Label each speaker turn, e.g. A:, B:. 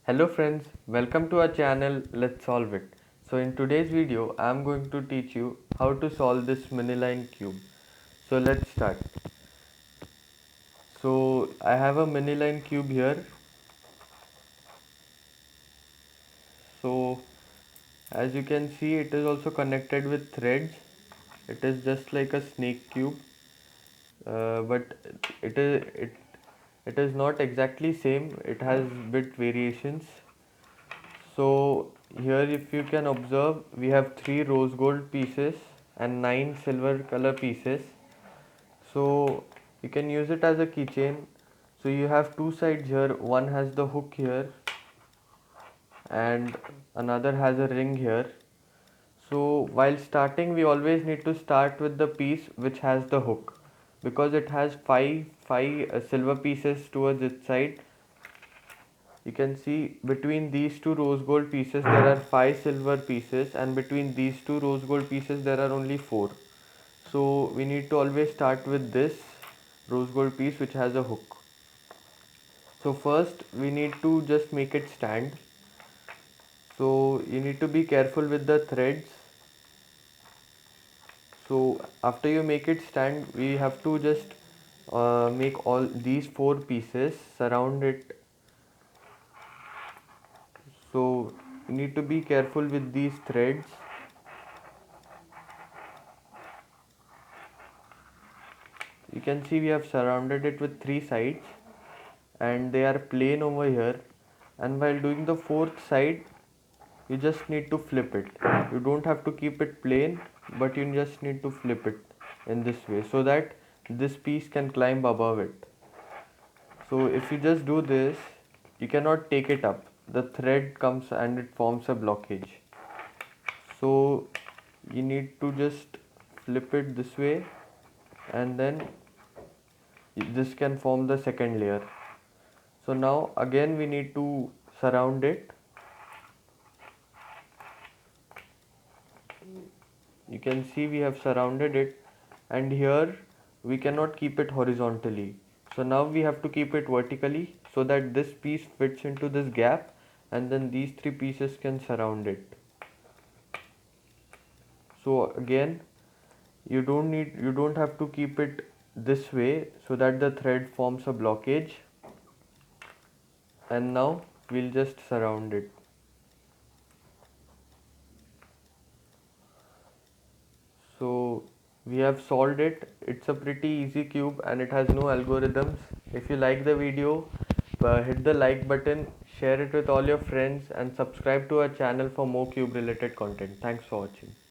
A: Hello friends, welcome to our channel Let's Solve It. So in today's video, I am going to teach you how to solve this mini-line cube. So let's start. So I have a mini-line cube here. So as you can see, it is also connected with threads. It is just like a snake cube, but it is it it is not exactly same. It has bit variations. So here if you can observe, we have 3 rose gold pieces and 9 silver color pieces. So you can use it as a keychain. So you have two sides here, one has the hook here and another has a ring here. So while starting, we always need to start with the piece which has the hook, because it has five silver pieces towards its side. You can see between these two rose gold pieces there are 5 silver pieces, and between these two rose gold pieces there are only 4. So we need to always start with this rose gold piece which has a hook. So first we need to just make it stand. So you need to be careful with the threads. So after you make it stand, we have to just make all these 4 pieces surround it. So you need to be careful with these threads. You can see we have surrounded it with 3 sides and they are plain over here, and while doing the fourth side you just need to flip it. You don't have to keep it plain, but you just need to flip it in this way so that this piece can climb above it. So if you just do this, you cannot take it up. The thread comes and it forms a blockage. So you need to just flip it this way, and then this can form the second layer. So now again we need to surround it. You can see we have surrounded it, and here we cannot keep it horizontally. So now we have to keep it vertically so that this piece fits into this gap, and then these 3 pieces can surround it. So again, you don't have to keep it this way so that the thread forms a blockage. And now we'll just surround it. So we have solved it. It's a pretty easy cube and it has no algorithms. If you like the video, hit the like button, share it with all your friends, and subscribe to our channel for more cube related content. Thanks for watching.